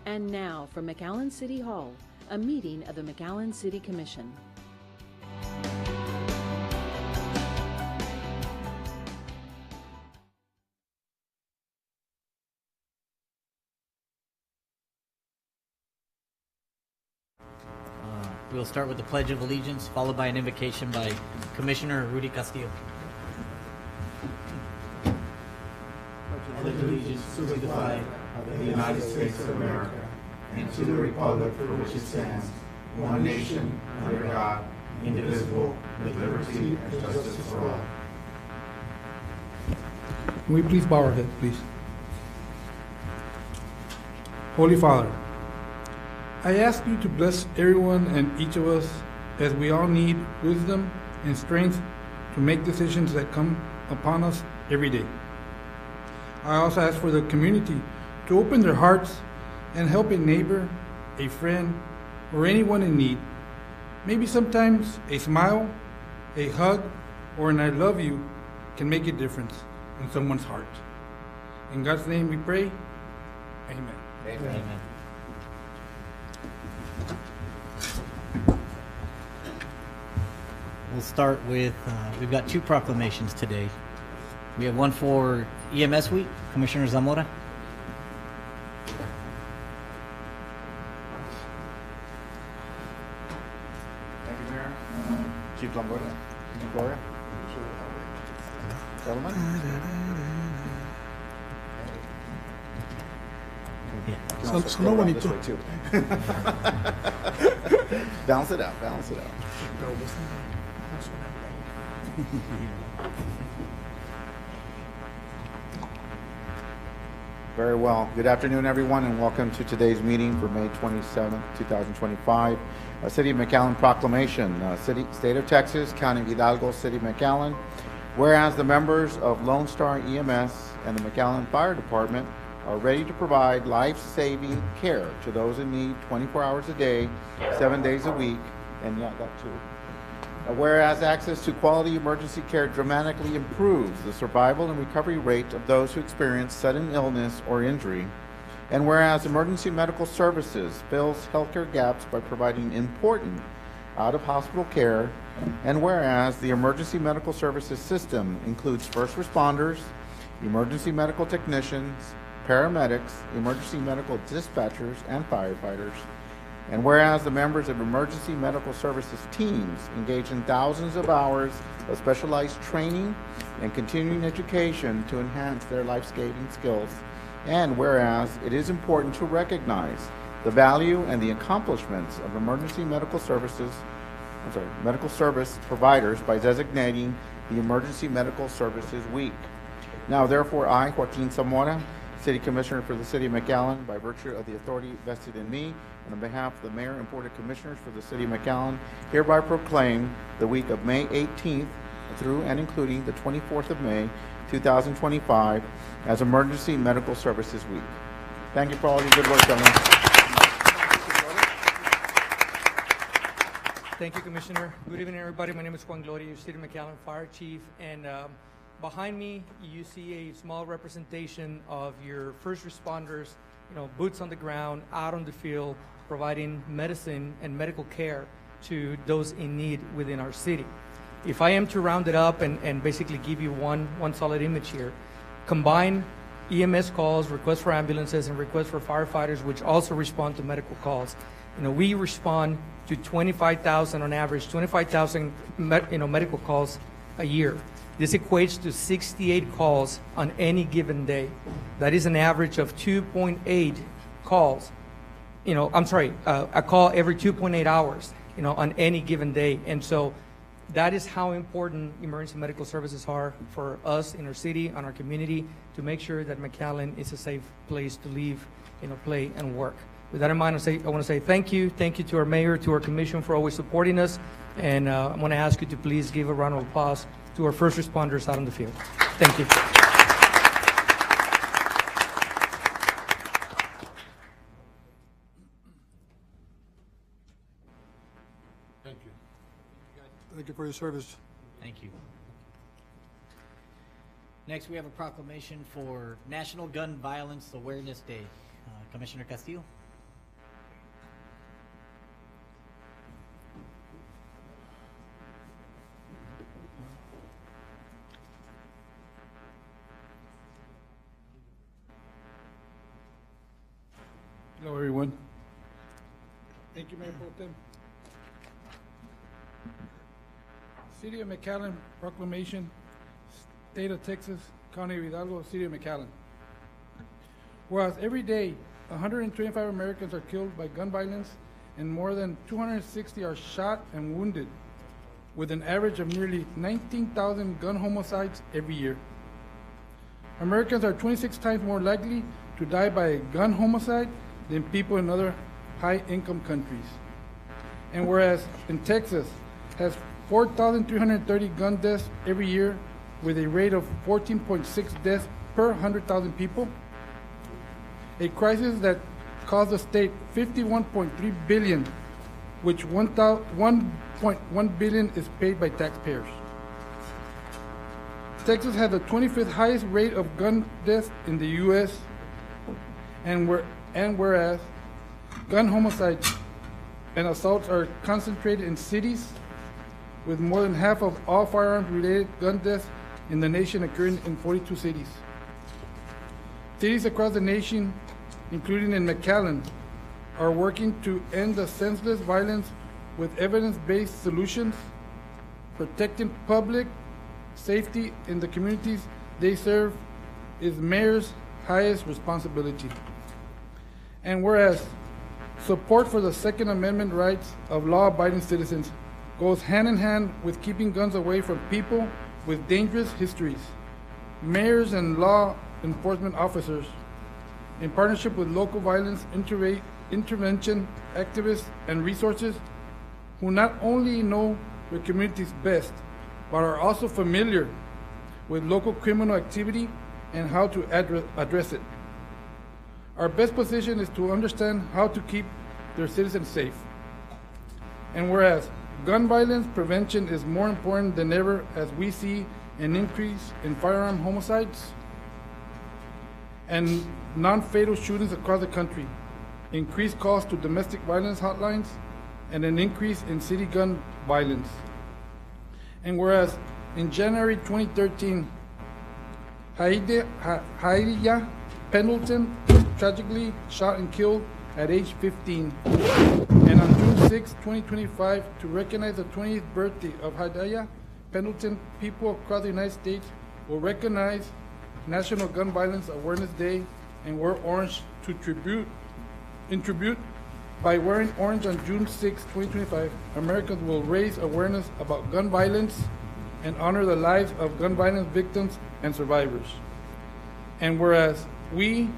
And now from McAllen City Hall, a meeting of the McAllen City Commission. We'll start with the Pledge of Allegiance, followed by an invocation by Commissioner Rudy Castillo. I pledge allegiance to the flag of the United States of America and to the republic for which it stands, one nation, under God, indivisible, with liberty and justice for all. Can we please bow our heads, please? Holy Father, I ask you to bless everyone and each of us as we all need wisdom and strength to make decisions that come upon us every day. I also ask for the community to open their hearts and help a neighbor, a friend, or anyone in need. Maybe sometimes a smile, a hug, or an I love you can make a difference in someone's heart. In God's name we pray, amen. Amen. Amen. We'll start with, we've got two proclamations today. We have one for EMS Week, Commissioner Zamora. Thank you, Mayor. Chief Lombardo. Gloria. Gentlemen. Yeah. So no one this way too. Balance it out. Balance it out. Very well. Good afternoon, everyone, and welcome to today's meeting for May 27th, 2025. City of McAllen Proclamation. State of Texas, County of Hidalgo, City of McAllen. Whereas the members of Lone Star EMS and the McAllen Fire Department are ready to provide life-saving care to those in need 24 hours a day, 7 days a week, and yeah, that too. Whereas access to quality emergency care dramatically improves the survival and recovery rate of those who experience sudden illness or injury. And whereas emergency medical services fills healthcare gaps by providing important out-of-hospital care. And whereas the emergency medical services system includes first responders, emergency medical technicians, paramedics, emergency medical dispatchers, and firefighters. And whereas the members of emergency medical services teams engage in thousands of hours of specialized training and continuing education to enhance their life-saving skills. And whereas it is important to recognize the value and the accomplishments of emergency medical service providers by designating the Emergency Medical Services Week. Now, therefore, I, Joaquin Zamora, City Commissioner for the City of McAllen, by virtue of the authority vested in me, and on behalf of the Mayor and Board of Commissioners for the City of McAllen, hereby proclaim the week of May 18th through and including the 24th of May, 2025, as Emergency Medical Services Week. Thank you for all your good work, gentlemen. Thank you, Commissioner. Good evening, everybody. My name is Juan Gloria, City of McAllen Fire Chief, and behind me, you see a small representation of your first responders, boots on the ground, out on the field, providing medicine and medical care to those in need within our city. If I am to round it up and basically give you one solid image here, combine EMS calls, requests for ambulances, and requests for firefighters, which also respond to medical calls. We respond to 25,000 on average, 25,000 medical calls a year. This equates to 68 calls on any given day. That is an average of 2.8 calls. A call every 2.8 hours, on any given day. And so that is how important emergency medical services are for us in our city, and our community, to make sure that McAllen is a safe place to live, play, and work. With that in mind, I want to say thank you. Thank you to our mayor, to our commission for always supporting us. And I want to ask you to please give a round of applause to our first responders out on the field. Thank you. Thank you. Thank you for your service. Thank you. Next, we have a proclamation for National Gun Violence Awareness Day. Commissioner Castillo. Thank you, Mayor Pro Tem. City of McAllen Proclamation, State of Texas, County of Hidalgo, City of McAllen. Whereas every day, 125 Americans are killed by gun violence and more than 260 are shot and wounded, with an average of nearly 19,000 gun homicides every year. Americans are 26 times more likely to die by a gun homicide than people in other high-income countries. And whereas in Texas has 4,330 gun deaths every year with a rate of 14.6 deaths per 100,000 people, a crisis that cost the state $51.3 billion, which $1.1 billion is paid by taxpayers. Texas has the 25th highest rate of gun deaths in the U.S., and whereas gun homicides and assaults are concentrated in cities, with more than half of all firearms-related gun deaths in the nation occurring in 42 cities. Cities across the nation, including in McAllen, are working to end the senseless violence with evidence-based solutions, protecting public safety in the communities they serve is mayor's highest responsibility. And whereas support for the Second Amendment rights of law-abiding citizens goes hand in hand with keeping guns away from people with dangerous histories, mayors and law enforcement officers, in partnership with local violence intervention activists and resources who not only know their communities best, but are also familiar with local criminal activity and how to address it. Our best position is to understand how to keep their citizens safe. And whereas gun violence prevention is more important than ever as we see an increase in firearm homicides and non-fatal shootings across the country, increased calls to domestic violence hotlines, and an increase in city gun violence. And whereas in January 2013, Haidea Pendleton was tragically shot and killed at age 15. And on June 6, 2025, to recognize the 20th birthday of Haidea Pendleton, people across the United States will recognize National Gun Violence Awareness Day and wear orange to in tribute. By wearing orange on June 6, 2025, Americans will raise awareness about gun violence and honor the lives of gun violence victims and survivors. And whereas we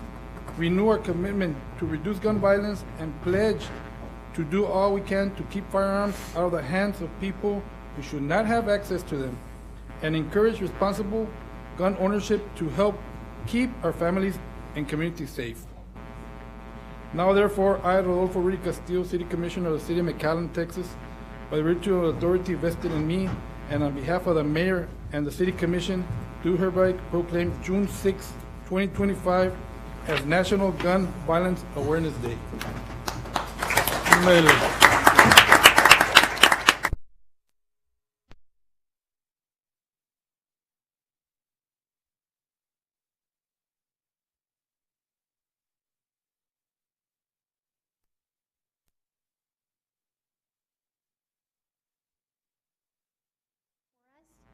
renew our commitment to reduce gun violence and pledge to do all we can to keep firearms out of the hands of people who should not have access to them, and encourage responsible gun ownership to help keep our families and communities safe. Now, therefore, I, Rodolfo Rudy Castillo, City Commissioner of the City of McAllen, Texas, by virtue of authority vested in me, and on behalf of the Mayor and the City Commission, do hereby proclaim June 6, 2025 as National Gun Violence Awareness Day.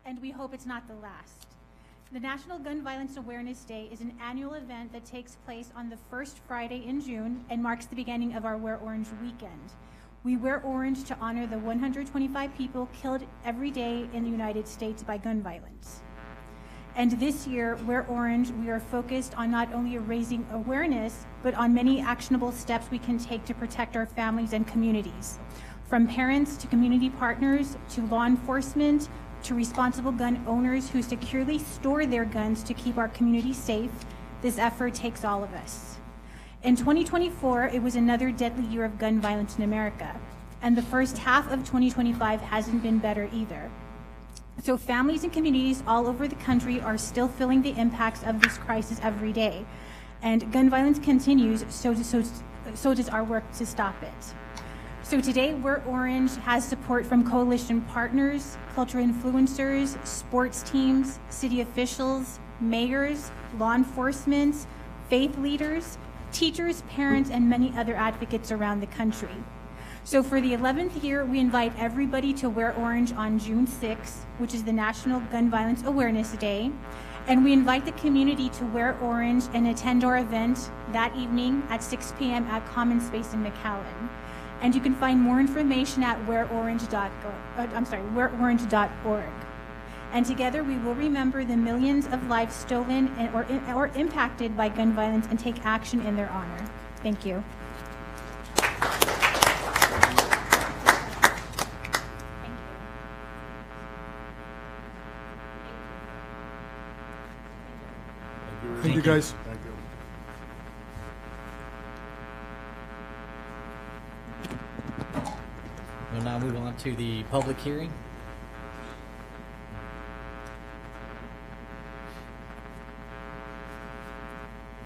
And we hope it's not the last. The National Gun Violence Awareness Day is an annual event that takes place on the first Friday in June and marks the beginning of our Wear Orange weekend. We wear orange to honor the 125 people killed every day in the United States by gun violence. And this year, Wear Orange, we are focused on not only raising awareness, but on many actionable steps we can take to protect our families and communities. From parents to community partners to law enforcement, to responsible gun owners who securely store their guns to keep our community safe, this effort takes all of us. In 2024, it was another deadly year of gun violence in America, and the first half of 2025 hasn't been better either. So families and communities all over the country are still feeling the impacts of this crisis every day, and gun violence continues, so does our work to stop it. So today, Wear Orange has support from coalition partners, cultural influencers, sports teams, city officials, mayors, law enforcement, faith leaders, teachers, parents, and many other advocates around the country. So for the 11th year, we invite everybody to wear orange on June 6th, which is the National Gun Violence Awareness Day. And we invite the community to wear orange and attend our event that evening at 6 p.m. at Common Space in McAllen. And you can find more information at wearorange.org. And together we will remember the millions of lives stolen or impacted by gun violence and take action in their honor. Thank you. Thank you, guys. Thank you. We'll now move on to the public hearing.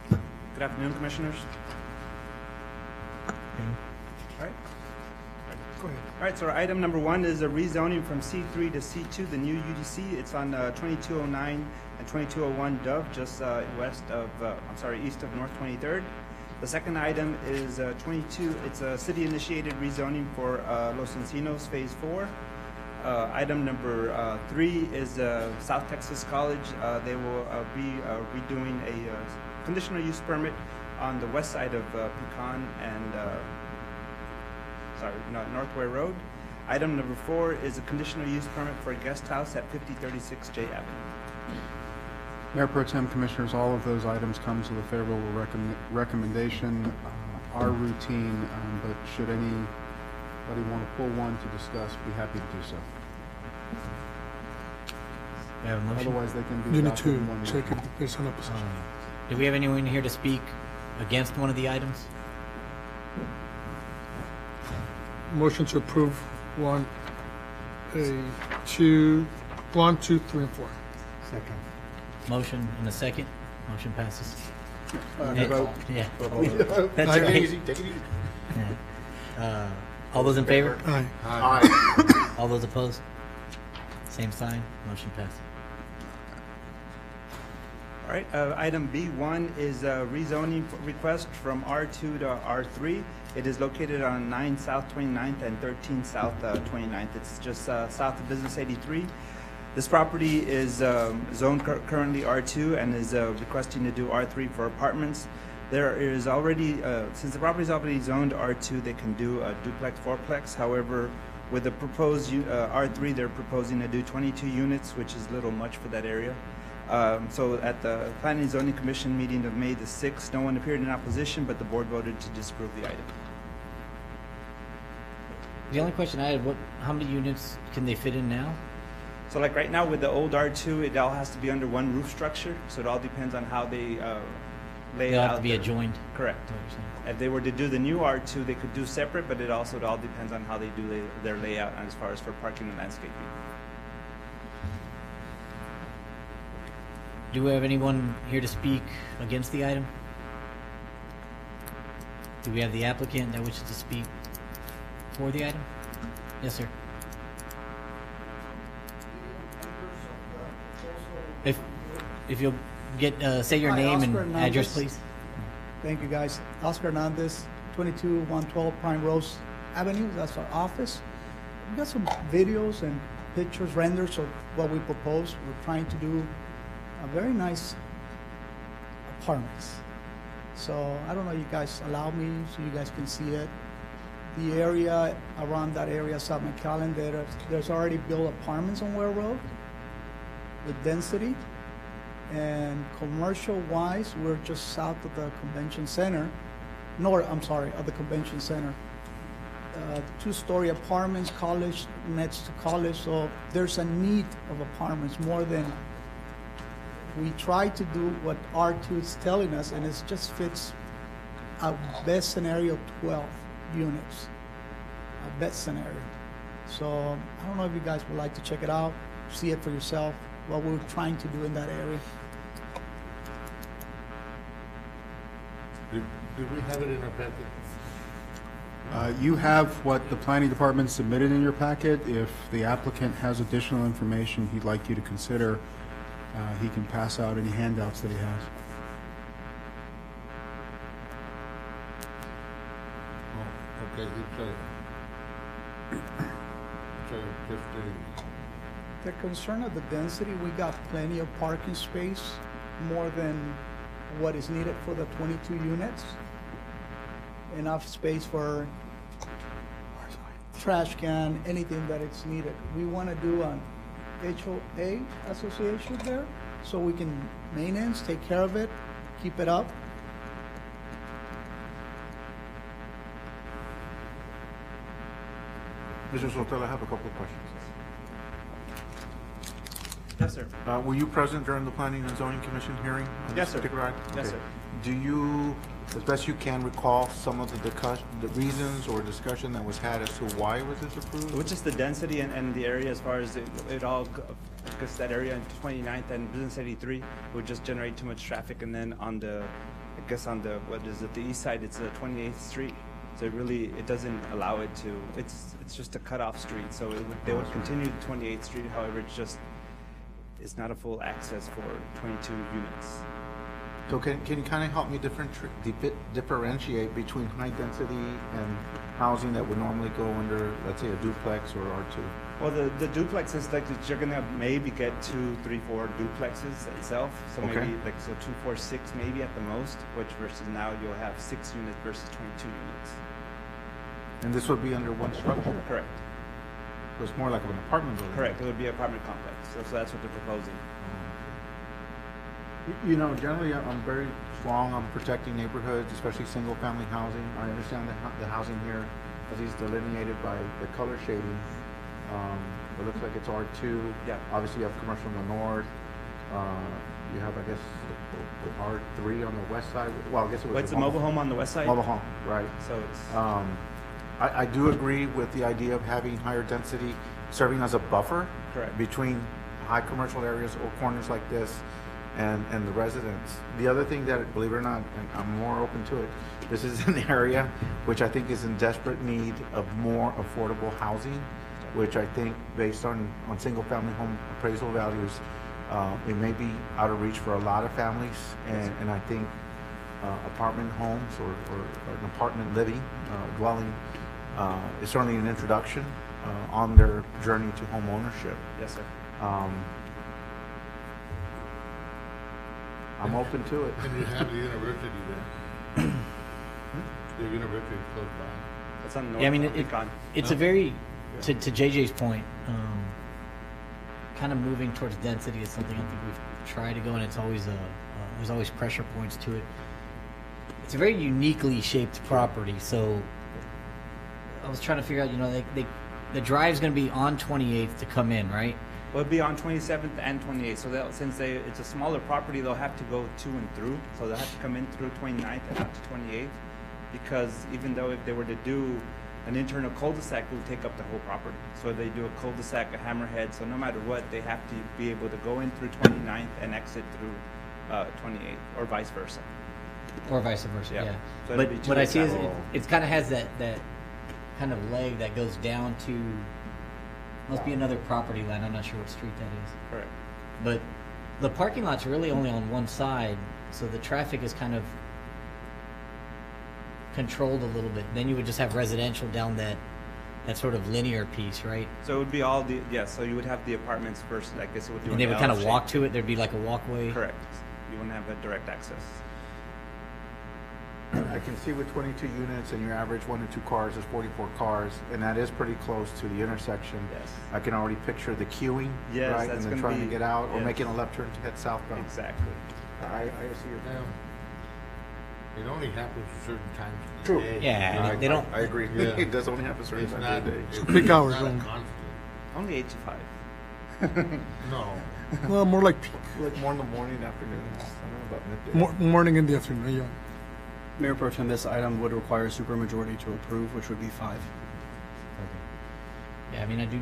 Good afternoon, Commissioners. All right. Go ahead. All right, so our item number 1 is a rezoning from C3 to C2, the new UDC. It's on 2209 and 2201 Dove, just east of North 23rd. The second item is 22, it's a city-initiated rezoning for Los Encinos Phase 4. Item number 3 is South Texas College. They will be redoing a conditional use permit on the west side of Pecan and Northware Road. Item number 4 is a conditional use permit for a guest house at 5036 J Avenue. Mayor Pro Tem, Commissioners, all of those items comes with a favorable recommendation. Our routine, but should anybody want to pull one to discuss, be happy to do so. We have a motion. Otherwise, they can be You need adopted in to one check meeting. if there's an opposition. Do we have anyone here to speak against one of the items? Motion to approve 1, 2, 3, and 4. Second. Motion and a second. Motion passes. Vote. Yeah. Vote. That's Take it right. easy, take it easy. All those in favor? Aye. Aye. All those opposed? Same sign. Motion passes. All right, item B1 is a rezoning request from R2 to R3. It is located on 9 South 29th and 13 South 29th. It's just south of Business 83. This property is zoned currently R2 and is requesting to do R3 for apartments. There is already, since the property is already zoned R2, they can do a duplex, fourplex. However, with the proposed R3, they're proposing to do 22 units, which is a little much for that area. So at the Planning and Zoning Commission meeting of May the 6th, no one appeared in opposition, but the board voted to disapprove the item. The only question I had, how many units can they fit in now? So like right now with the old R2, it all has to be under one roof structure. So it all depends on how they lay it They'll out. have to be there. adjoined. Correct. Is that what you're saying? If they were to do the new R2, they could do separate, but it all depends on how they do their layout as far as for parking and landscaping. Do we have anyone here to speak against the item? Do we have the applicant that wishes to speak for the item? Yes, sir. If you'll say your Hi, name Oscar and Hernandez. address, please. Thank you, guys. Oscar Hernandez, 22112 Pine Rose Avenue. That's our office. We got some videos and pictures, renders of what we propose. We're trying to do a very nice apartments. So I don't know, you guys allow me so you guys can see it. The area around that area, South McAllen, there's already built apartments on Ware Road with density. And commercial-wise, we're just south of the convention center. Of the convention center. Two-story apartments, college, next to college, so there's a need of apartments more than we try to do what R2 is telling us, and it just fits a best scenario 12 units, a best scenario. So I don't know if you guys would like to check it out, see it for yourself, what we're trying to do in that area. Did we have it in our packet? You have what the planning department submitted in your packet. If the applicant has additional information he'd like you to consider, he can pass out any handouts that he has. Oh, okay, So just The concern of the density, we got plenty of parking space, more than what is needed for the 22 units. Enough space for trash can, anything that it's needed. We want to do an HOA association there, so we can maintenance, take care of it, keep it up. Mr. Sotelo, I have a couple of questions. Yes, sir. Were you present during the Planning and Zoning Commission hearing on Yes, this sir. particular item? Yes, Okay. sir. Do you, as best you can, recall some of the reasons or discussion that was had as to why was this approved? Which is the density and the area as far as it all, because that area in 29th and Business 83 would just generate too much traffic. And then on the, I guess on the, what is it, the east side, it's 28th Street. So it really, it doesn't allow it to, it's just a cutoff street. So they would continue to 28th Street, however, it's not a full access for 22 units. So can you kind of help me differentiate between high density and housing that would normally go under, let's say, a duplex or R2? Well, the duplex is like, you're gonna maybe get 2, 3, 4 duplexes itself. So Okay. maybe like, so 2, 4, 6 maybe at the most, which versus now you'll have 6 units versus 22 units. And this would be under one structure? Correct. So it's more like an apartment building? Correct. It would be an apartment complex. So that's what they're proposing. You know, generally, I'm very strong on protecting neighborhoods, especially single-family housing. I understand that the housing here, as is delineated by the color shading, it looks like it's R2. Yeah. Obviously, you have commercial in the north. You have, I guess, the R3 on the west side. Well, I guess it was. What's the mobile home on the west side? Mobile home, right. So it's, I do agree with the idea of having higher density, serving as a buffer. Correct. Between high commercial areas or corners like this and the residents. The other thing that, believe it or not, and I'm more open to it, this is an area which I think is in desperate need of more affordable housing, which I think, based on single-family home appraisal values, it may be out of reach for a lot of families, and I think apartment homes or an apartment living, dwelling, is certainly an introduction on their journey to home ownership. yes, sir. I'm open to it. And you have the university there. The university is close by. It's on the north. Yeah, I mean, Pecan. it's a very, to JJ's point, kind of moving towards density is something I think we've tried to go, and it's always there's always pressure points to it. It's a very uniquely shaped property, so I was trying to figure out, the drive's going to be on 28th to come in, right? Well, it'll be on 27th and 28th. So since it's a smaller property, they'll have to go to and through. So they'll have to come in through 29th and out to 28th. Because even though if they were to do an internal cul-de-sac, it would take up the whole property. So if they do a cul-de-sac, a hammerhead, so no matter what, they have to be able to go in through 29th and exit through 28th, or vice versa. Or vice versa, Yeah. yeah. So it'll But be two what I see is examples. it kind of has that kind of leg that goes down to, must be another property line. I'm not sure what street that is. Correct. But the parking lot's really only on one side, so the traffic is kind of controlled a little bit. Then you would just have residential down that sort of linear piece, right? So it would be all so you would have the apartments first, I guess it would do And they an would kind of L walk shape. to it. There'd be like a walkway. Correct. You wouldn't have a direct access. I can see with 22 units and your average 1 to 2 cars is 44 cars, and that is pretty close to the intersection. Yes. I can already picture the queuing, Yes, right, that's and then gonna trying be- to get out or yes. making a left turn to head southbound. Exactly. I see your point. It only happens at certain times of the True. day. Yeah, they don't. I agree. Yeah. It does only happen certain It's times not, of the day. it's Peak hours not a only. constant. Only 8 to 5. No. Well, more like peak. Like more in the morning, afternoon. I don't know about midday. Morning and the afternoon, yeah. Mayor Pro Tem, this item would require a supermajority to approve, which would be 5. Yeah, I mean, I do.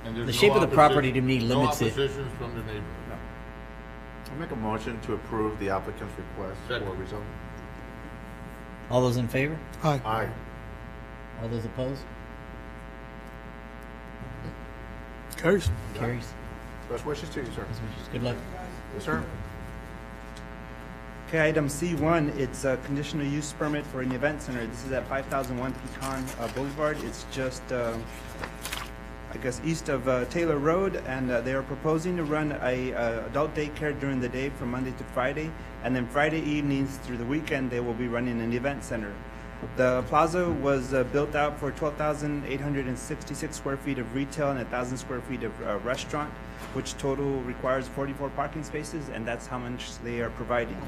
And there's The no shape of the property opposition- to me limits it. No oppositions from the neighborhood. I'll make a motion to approve the applicant's request for Second. rezoning. All those in favor? Aye. Aye. All those opposed? Carries. Carries. Best wishes to you, sir. Good luck. Yes, sir. Okay, item C1, it's a conditional use permit for an event center. This is at 5001 Pecan Boulevard. It's just, I guess, east of Taylor Road, and they are proposing to run a adult daycare during the day from Monday to Friday, and then Friday evenings through the weekend they will be running an event center. The plaza was built out for 12,866 square feet of retail and 1,000 square feet of restaurant, which total requires 44 parking spaces, and that's how much they are providing.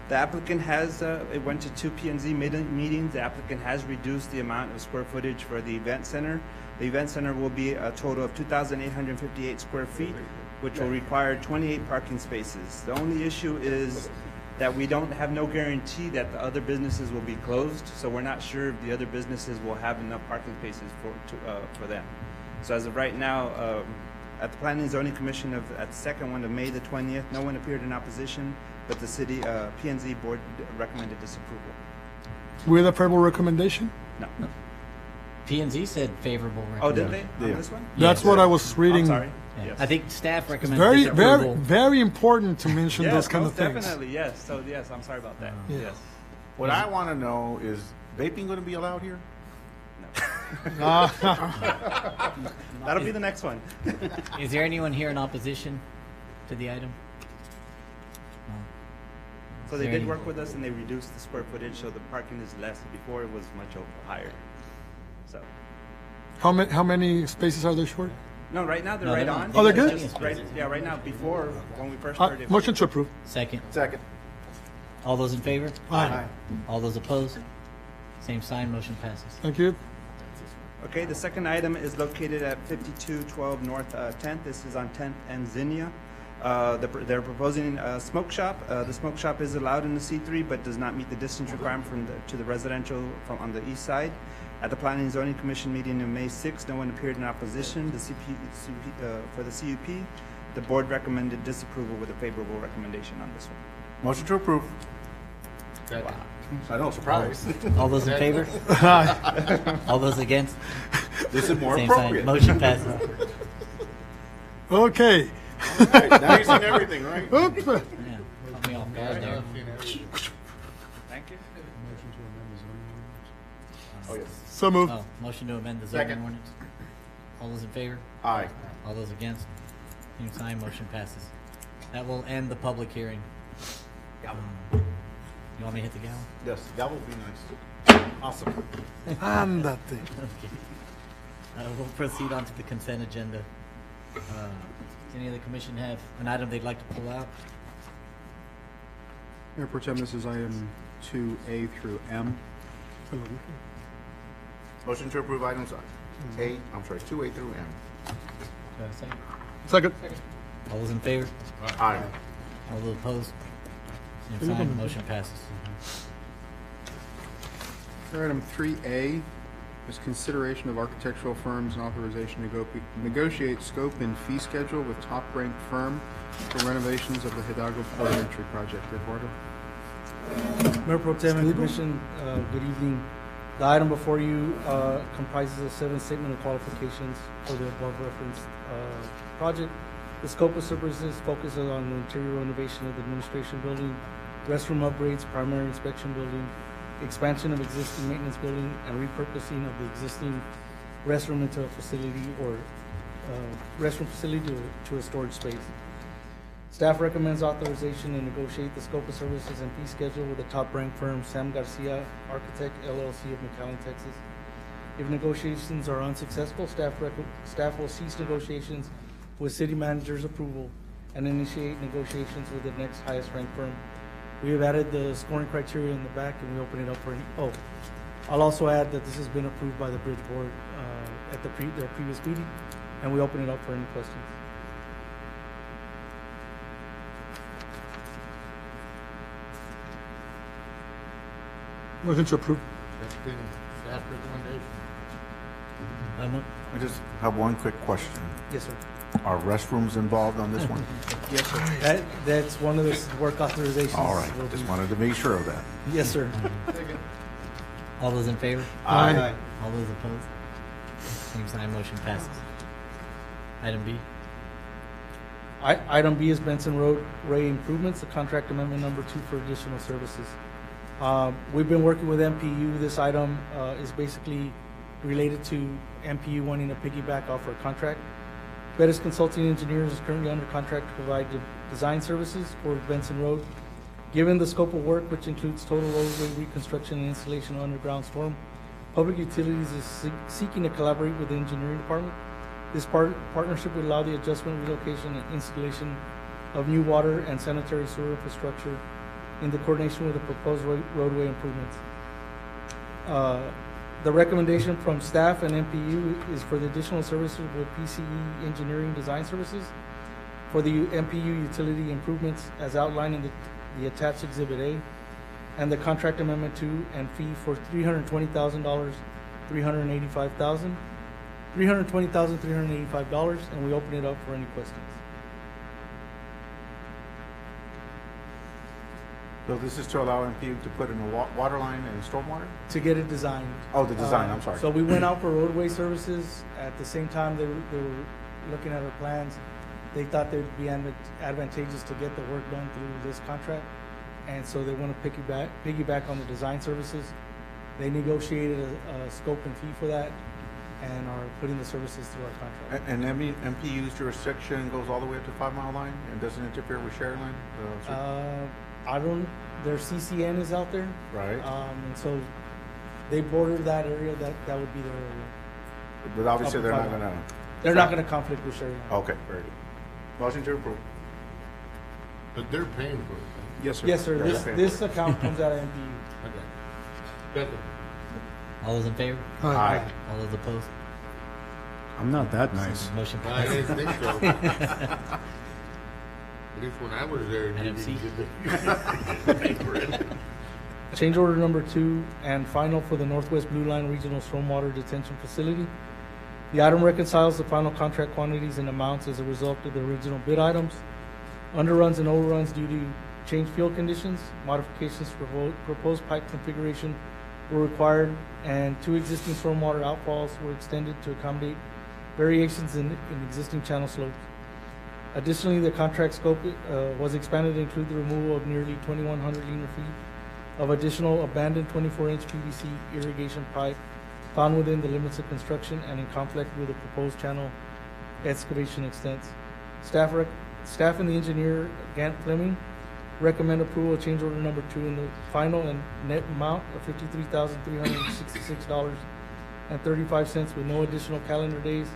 The applicant has, it went to 2 P&Z meetings. The applicant has reduced the amount of square footage for the event center. The event center will be a total of 2,858 square feet, which will require 28 parking spaces. The only issue is that we don't have no guarantee that the other businesses will be closed, so we're not sure if the other businesses will have enough parking spaces for them. So as of right now, at the Planning and Zoning Commission at the second one of May the 20th, no one appeared in opposition, but the city P&Z board recommended disapproval. With a favorable recommendation? No. P&Z said favorable Oh, recommendation. did they? On this one? That's what I was reading. I'm sorry. Yeah. Yes. I think staff recommends Very, disapproval. very important to mention Yes, those kind of most things. definitely, yes. So yes, I'm sorry about that. Yeah. Yes. What I want to know is vaping going to be allowed here? That'll be the next one. Is there anyone here in opposition to the item? No. So Is they there did any- work with us and they reduced the square footage, so the parking is less. Before it was much higher. So, How many spaces are there short? no, right now they're No, right they're on. not. Oh, they're good? Just right, yeah, right now, before, when we first started. Motion to approve. Second. Second. All those in favor? Aye. All those opposed? Same sign, motion passes. Thank you. Okay, the second item is located at 5212 North 10th. This is on 10th and Zinnia. They're proposing a smoke shop. The smoke shop is allowed in the C3, but does not meet the distance requirement to the residential on the east side. At the Planning and Zoning Commission meeting on May 6th, no one appeared in opposition. For the CUP, the board recommended disapproval with a favorable recommendation on this one. Motion to approve. Wow. I know, surprise. All those in favor? All those against? This is more Same sign, appropriate. motion passes. Okay. All right, now you've seen everything, right? Oops. Yeah, caught me off guard there. Thank you. Oh, yes. So moved. Oh, motion to amend the zoning Second. ordinance. All those in favor? Aye. All those against? Same sign, motion passes. That will end the public hearing. You want me to hit the gavel? Yes, that would be nice. Awesome. And that thing. Okay. We'll proceed on to the consent agenda. Does any of the commission have an item they'd like to pull out? Mayor Pro Tem, this is item 2A through M. Motion to approve items 2A through M. Do I have a second? Second. All those in favor? Aye. All those opposed? Same sign, motion passes. For item 3A is consideration of architectural firms and authorization to negotiate scope and fee schedule with top-ranked firm for renovations of the Hidalgo Port Entry project. Eduardo? Mayor Pro Tem and Commission, good evening. The item before you comprises a 7 statement of qualifications for the above referenced project. The scope of services focuses on the interior renovation of the administration building, restroom upgrades, primary inspection building, expansion of existing maintenance building, and repurposing of the existing restroom into a facility or restroom facility to a storage space. Staff recommends authorization to negotiate the scope of services and fee schedule with the top-ranked firm Sam Garcia Architect LLC of McAllen, Texas. If negotiations are unsuccessful, staff will cease negotiations with city manager's approval and initiate negotiations with the next highest-ranked firm. We have added the scoring criteria in the back, and we open it up for any. Oh, I'll also add that this has been approved by the Bridge Board at their previous meeting, and we open it up for any questions. Motion to approve. I just have one quick question. Yes, sir. Are restrooms involved on this one? Yes, sir. That's one of the work authorizations. All right, will just be- wanted to be sure of that. Yes, sir. All those in favor? Aye. All those opposed? Same sign, motion passes. Item B. Item B is Benson Roadway Improvements, the contract amendment number 2 for additional services. We've been working with MPU. This item is basically related to MPU wanting to piggyback off our contract. Bettis Consulting Engineers is currently under contract to provide design services for Benson Road. Given the scope of work, which includes total roadway reconstruction and installation of underground storm, Public Utilities is seeking to collaborate with the engineering department. This partnership would allow the adjustment, relocation, and installation of new water and sanitary sewer infrastructure in the coordination with the proposed roadway improvements. The recommendation from staff and MPU is for the additional services with PCE Engineering Design Services for the MPU utility improvements as outlined in the attached Exhibit A, and the contract amendment 2 and fee for $320,000, $385,000, $385, and we open it up for any questions. So this is to allow MPU to put in a water line and stormwater? To get it designed. Oh, the design, I'm sorry. So we went out for roadway services. At the same time, they were looking at our plans. They thought they would be advantageous to get the work done through this contract. And so they want to piggyback on the design services. They negotiated a scope and fee for that and are putting the services through our contract. And MPU's jurisdiction goes all the way up to 5 Mile Line and doesn't interfere with Share Line? Their CCN is out there. Right. And so they border that area, that would be their area. But obviously they're not gonna... They're not gonna conflict with Share Line. Okay, very good. Motion to approve. But they're paying for it. Yes, sir. Yes, sir. This account comes out of MPU. Okay. Second. All those in favor? Aye. All those opposed? I'm not that nice. Motion I passes. didn't think so. At least when I was there, you NFC. didn't pay for it. Change order number 2 and final for the Northwest Blue Line Regional Stormwater Detention Facility. The item reconciles the final contract quantities and amounts as a result of the original bid items. Underruns and overruns due to changed field conditions, modifications for proposed pipe configuration were required, and 2 existing stormwater outfalls were extended to accommodate variations in existing channel slopes. Additionally, the contract scope was expanded to include the removal of nearly 2,100 linear feet of additional abandoned 24-inch PVC irrigation pipe found within the limits of construction and in conflict with the proposed channel excavation extents. Staff and the engineer, Gant Fleming, recommend approval of change order number 2 in the final and net amount of $53,366.35 with no additional calendar days,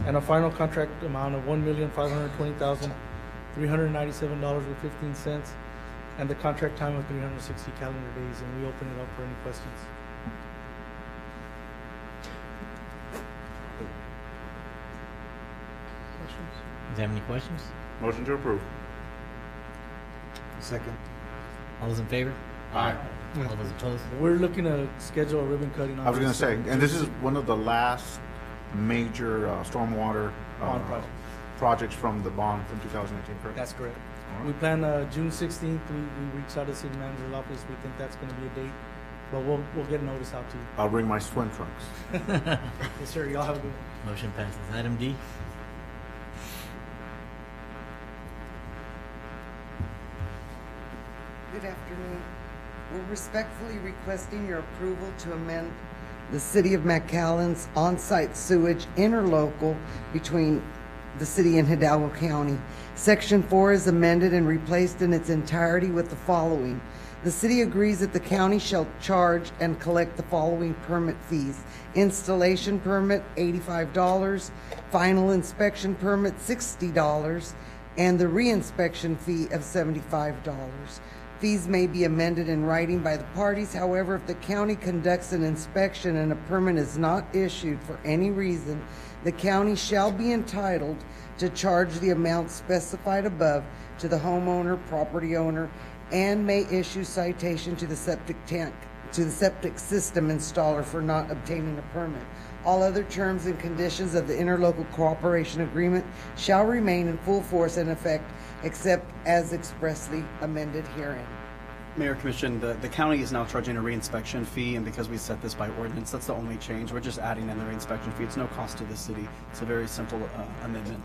and a final contract amount of $1,520,397.15, and the contract time of 360 calendar days. And we open it up for any questions. Do you have any questions? Motion to approve. Second. All those in favor? Aye. All those opposed? We're looking to schedule a ribbon cutting on I was going to this, say, and this is one of the last major stormwater Bond project. projects from the bond from 2018, correct? That's correct. All right. We plan June 16th. We reached out to city manager's office. We think that's going to be a date, but we'll get a notice out to you. I'll bring my swim trunks. Yes, sir. Y'all have a good one. Motion passes. Item D. Good afternoon. We're respectfully requesting your approval to amend the City of McAllen's on-site sewage interlocal between the city and Hidalgo County. Section 4 is amended and replaced in its entirety with the following. The city agrees that the county shall charge and collect the following permit fees. Installation permit, $85. Final inspection permit, $60. And the reinspection fee of $75. Fees may be amended in writing by the parties. However, if the county conducts an inspection and a permit is not issued for any reason, the county shall be entitled to charge the amount specified above to the homeowner, property owner, and may issue citation to the septic system installer for not obtaining a permit. All other terms and conditions of the interlocal cooperation agreement shall remain in full force and effect, except as expressly amended herein. Mayor, Commission, the county is now charging a reinspection fee, and because we set this by ordinance, that's the only change. We're just adding in the reinspection fee. It's no cost to the city. It's a very simple amendment.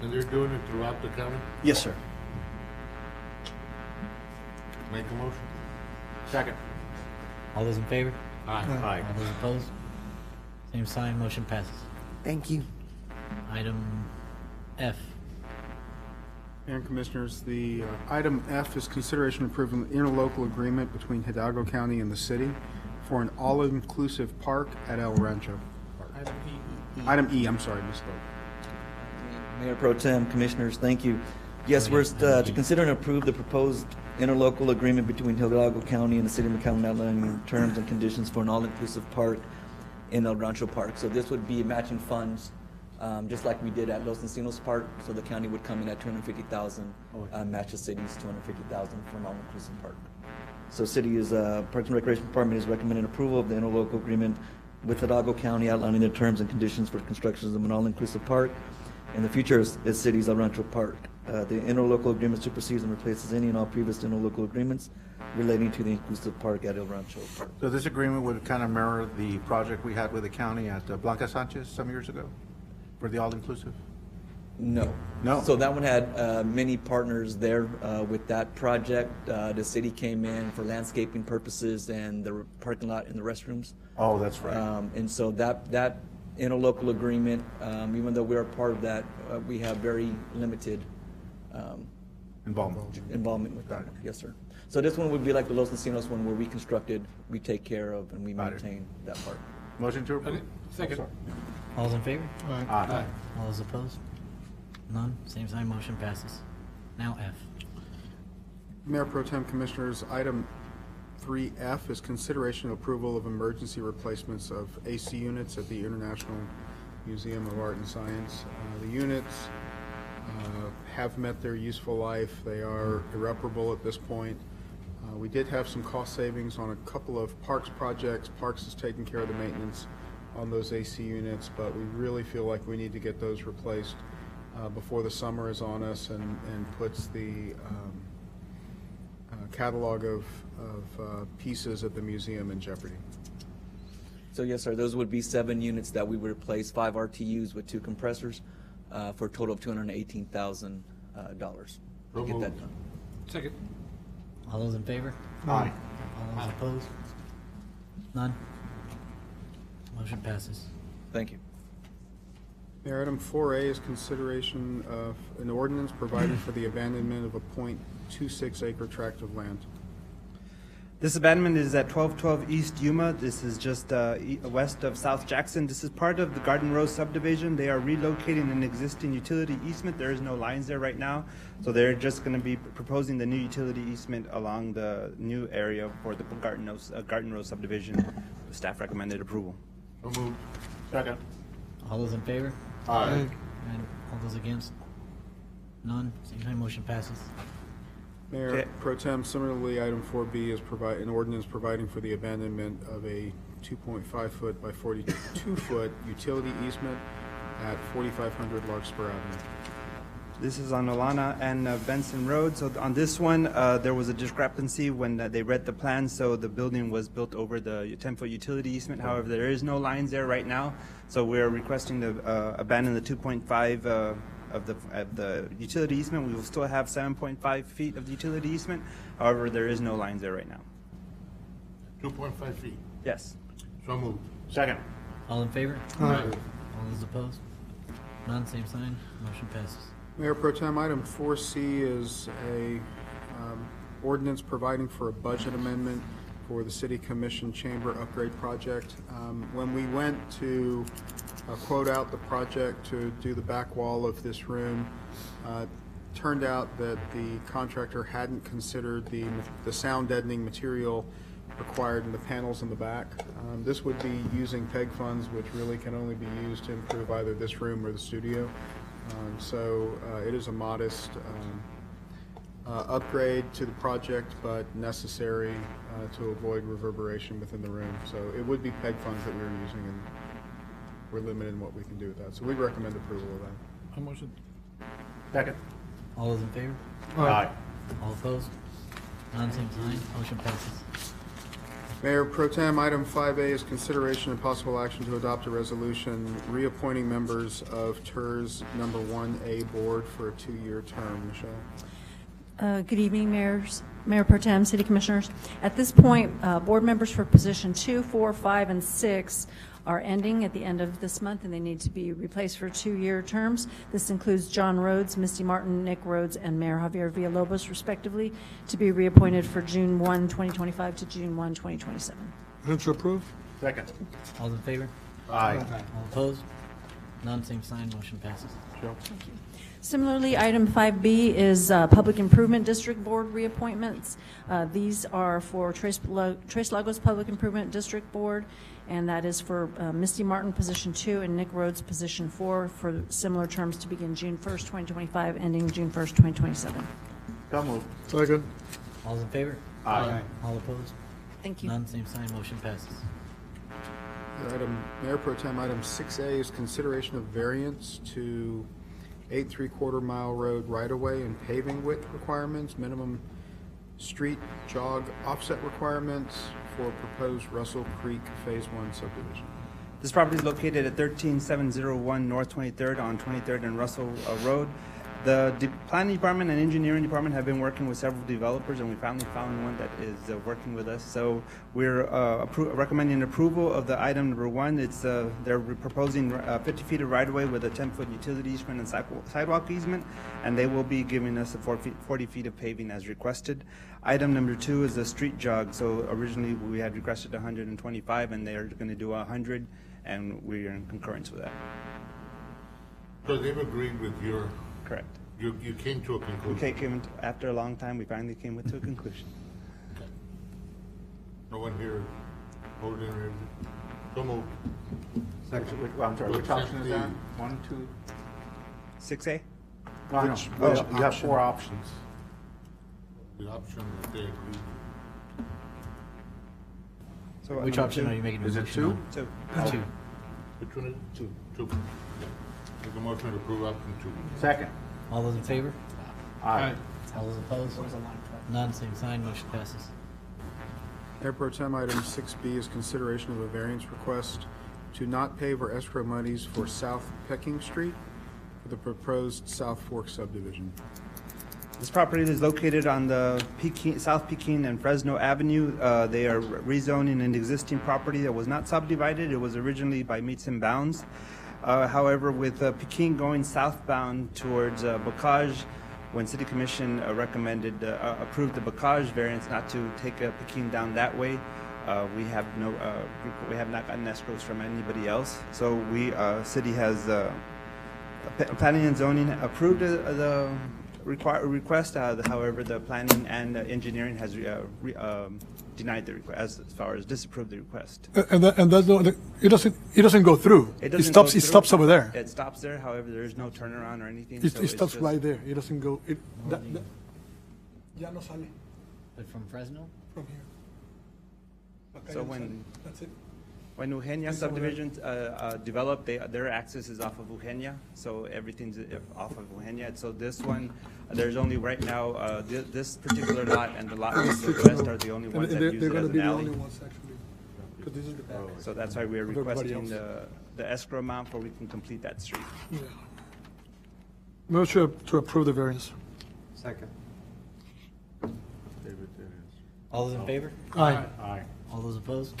And they're doing it throughout the county? Yes, sir. Make a motion. Second. All those in favor? Aye. All those opposed? Same sign, motion passes. Thank you. Item F. Mayor and Commissioners, the item F is consideration of approving the interlocal agreement between Hidalgo County and the city for an all-inclusive park at El Rancho. Item E, I'm sorry, misspoke. Mayor Pro Tem, Commissioners, thank you. Yes, we're to consider and approve the proposed interlocal agreement between Hidalgo County and the City of McAllen outlining terms and conditions for an all-inclusive park in El Rancho Park. So this would be matching funds, just like we did at Los Encinos Park. So the county would come in at $250,000, match the city's $250,000 for an all-inclusive park. So Parks and Recreation Department is recommending approval of the interlocal agreement with Hidalgo County outlining the terms and conditions for construction of an all-inclusive park. And the future is city's El Rancho Park. The interlocal agreement supersedes and replaces any and all previous interlocal agreements relating to the inclusive park at El Rancho Park. So this agreement would kind of mirror the project we had with the county at Blanca Sanchez some years ago for the all-inclusive? No. No. So that one had many partners there with that project. The city came in for landscaping purposes and the parking lot and the restrooms. Oh, that's right. And so that interlocal agreement, even though we're a part of that, we have very limited involvement with that. Yes, sir. So this one would be like the Los Encinos one where we constructed, we take care of, and we maintain that park. Motion to approve. Second. All those in favor? Aye. All those opposed? None, same sign, motion passes. Now F. Mayor Pro Tem, Commissioners, item 3F is consideration and approval of emergency replacements of AC units at the International Museum of Art and Science. The units have met their useful life. They are irreparable at this point. We did have some cost savings on a couple of Parks projects. Parks is taking care of the maintenance on those AC units, but we really feel like we need to get those replaced before the summer is on us and puts the catalog of pieces at the museum in jeopardy. So yes, sir, those would be 7 units that we would replace, 5 RTUs with 2 compressors for a total of $218,000 to get that done. Second. All those in favor? Aye. All those opposed? None? Motion passes. Thank you. Mayor, item 4A is consideration of an ordinance providing for the abandonment of a .26 acre tract of land. This abandonment is at 1212 East Yuma. This is just west of South Jackson. This is part of the Garden Row subdivision. They are relocating an existing utility easement. There is no lines there right now, so they're just going to be proposing the new utility easement along the new area for the Garden Row subdivision. The staff recommended approval. So moved. Second. All those in favor? Aye. And all those against? None, same sign, motion passes. Mayor Okay. Pro Tem, similarly, item 4B is an ordinance providing for the abandonment of a 2.5 foot by 42 foot utility easement at 4500 Larkspur Avenue. This is on Olana and Benson Road. So on this one, there was a discrepancy when they read the plan. So the building was built over the 10-foot utility easement. However, there is no lines there right now. So we're requesting to abandon the 2.5 of the utility easement. We will still have 7.5 feet of the utility easement. However, there is no lines there right now. 2.5 feet. Yes. So moved. Second. All in favor? Aye. All those opposed? None, same sign, motion passes. Mayor Pro Tem, item 4C is a ordinance providing for a budget amendment for the City Commission Chamber Upgrade Project. When we went to quote out the project to do the back wall of this room, turned out that the contractor hadn't considered the sound deadening material required in the panels in the back. This would be using PEG funds, which really can only be used to improve either this room or the studio. So it is a modest upgrade to the project, but necessary to avoid reverberation within the room. So it would be PEG funds that we were using, and we're limited in what we can do with that. So we recommend approval of that. A motion. Second. All those in favor? Aye. All opposed? None, same sign, motion passes. Mayor Pro Tem, item 5A is consideration and possible action to adopt a resolution reappointing members of TERS number 1A board for a 2-year term. Michelle? Good evening, Mayor Pro Tem, City Commissioners. At this point, board members for position 2, 4, 5, and 6 are ending at the end of this month, and they need to be replaced for 2-year terms. This includes John Rhodes, Misty Martin, Nick Rhodes, and Mayor Javier Villalobos, respectively, to be reappointed for June 1, 2025 to June 1, 2027. Motion to approve? Second. All in favor? Aye. All opposed? None, same sign, motion passes. Joe? Thank you. Similarly, item 5B is Public Improvement District Board reappointments. These are for Tres Lagos Public Improvement District Board, and that is for Misty Martin, position 2, and Nick Rhodes, position 4, for similar terms to begin June 1st, 2025, ending June 1st, 2027. So moved. Second. All in favor? Aye. All opposed? Thank you. None, same sign, motion passes. Mayor Pro Tem, item 6A is consideration of variance to 8 3/4 mile road right-of-way and paving width requirements, minimum street jog offset requirements for proposed Russell Creek Phase 1 subdivision. This property is located at 13701 North 23rd on 23rd and Russell Road. The planning department and engineering department have been working with several developers, and we finally found one that is working with us. So we're recommending approval of the item number 1. It's they're proposing 50 feet of right-of-way with a 10-foot utility easement and sidewalk easement, and they will be giving us 40 feet of paving as requested. Item number 2 is the street jog. So originally we had requested 125, and they're going to do 100, and we are in concurrence with that. So they've agreed with your... Correct. You came to a conclusion? Okay, after a long time, we finally came to a conclusion. Okay. No one here holding it? So moved. Second. I'm sorry, which option is that? 1, 2? 6A? No, no. You have 4 options. The option that they agreed. So Which option are you making? Is it 2? 2. Two. Which one is it? 2. 2. Yeah. Make a motion to approve option 2. Second. All those in favor? Aye. All those opposed? None, same sign, motion passes. Mayor Pro Tem, item 6B is consideration of a variance request to not pave or escrow monies for South Pecking Street for the proposed South Fork subdivision. This property is located on the South Pekin and Fresno Avenue. They are rezoning an existing property that was not subdivided. It was originally by meets and bounds. However, with Pekin going southbound towards Bocage, when City Commission approved the Bocage variance not to take Pekin down that way, we have not gotten escrows from anybody else. So City has Planning and Zoning approved the request. However, the planning and engineering has denied the request as far as disapproved the request. And that's not, it doesn't go through. It stops over there. It stops there. However, there is no turnaround or anything. It stops right there. It doesn't go. Ya no sale But from Fresno? from here. So when That's it. When Eugenia subdivision developed, their access is off of Eugenia, so everything's off of Eugenia. So this one, there's only right now, this particular lot and the lot to the west are the only ones that use it as an alley. Because this is the back. So that's why we're Of everybody requesting else. the escrow amount for we can complete that street. Yeah. Motion to approve the variance. Second. All those in favor? Aye. Aye. All those opposed?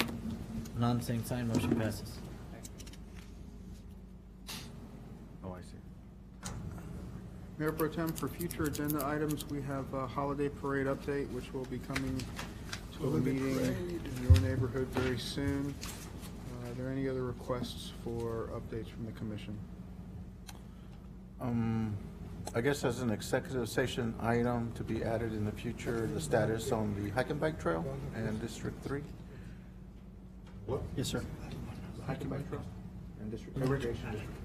None, same sign, motion passes. Oh, I see. Mayor Pro Tem, for future agenda items, we have a holiday parade update, which will be coming to a meeting in your neighborhood very soon. Are there any other requests for updates from the commission? I guess as an executive session item to be added in the future, the status on the hike and bike trail and District 3. What? Yes, sir. Hike and bike trail and irrigation district.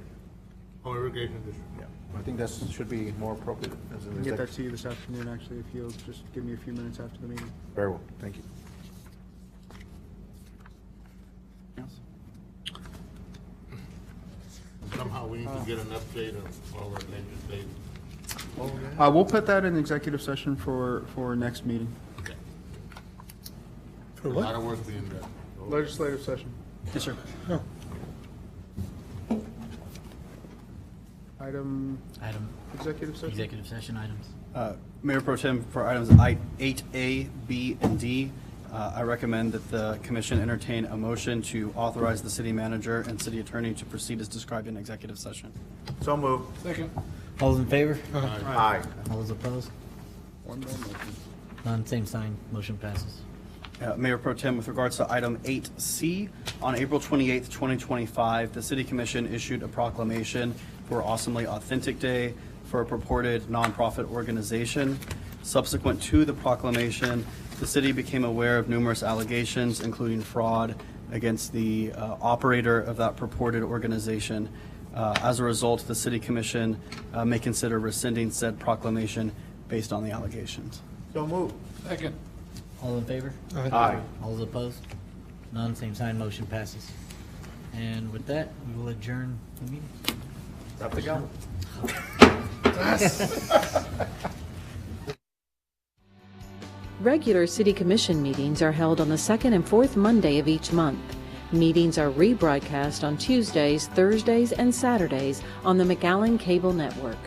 Oh, irrigation district. Yeah, I think that should be more appropriate as I an can get that executive. to you this afternoon, actually, if you'll just give me a few minutes after the meeting. Very well, thank you. Somehow we need to get an update of all our legislative. We'll put that in executive session for next meeting. For A what? lot of work being done. Legislative session. Yes, sir. No. Item, executive session? Executive session items. Mayor Pro Tem, for items 8A, B, and D, I recommend that the commission entertain a motion to authorize the city manager and city attorney to proceed as described in executive session. So moved. Second. All those in favor? Aye. All those opposed? One more motion. None, same sign, motion passes. Mayor Pro Tem, with regards to item 8C, on April 28th, 2025, the City Commission issued a proclamation for Awesomely Authentic Day for a purported nonprofit organization. Subsequent to the proclamation, the city became aware of numerous allegations, including fraud against the operator of that purported organization. As a result, the City Commission may consider rescinding said proclamation based on the allegations. So moved. Second. All in favor? Aye. All those opposed? None, same sign, motion passes. And with that, we will adjourn the meeting. Got to go. Regular City Commission meetings are held on the second and fourth Monday of each month. Meetings are rebroadcast on Tuesdays, Thursdays, and Saturdays on the McAllen Cable Network.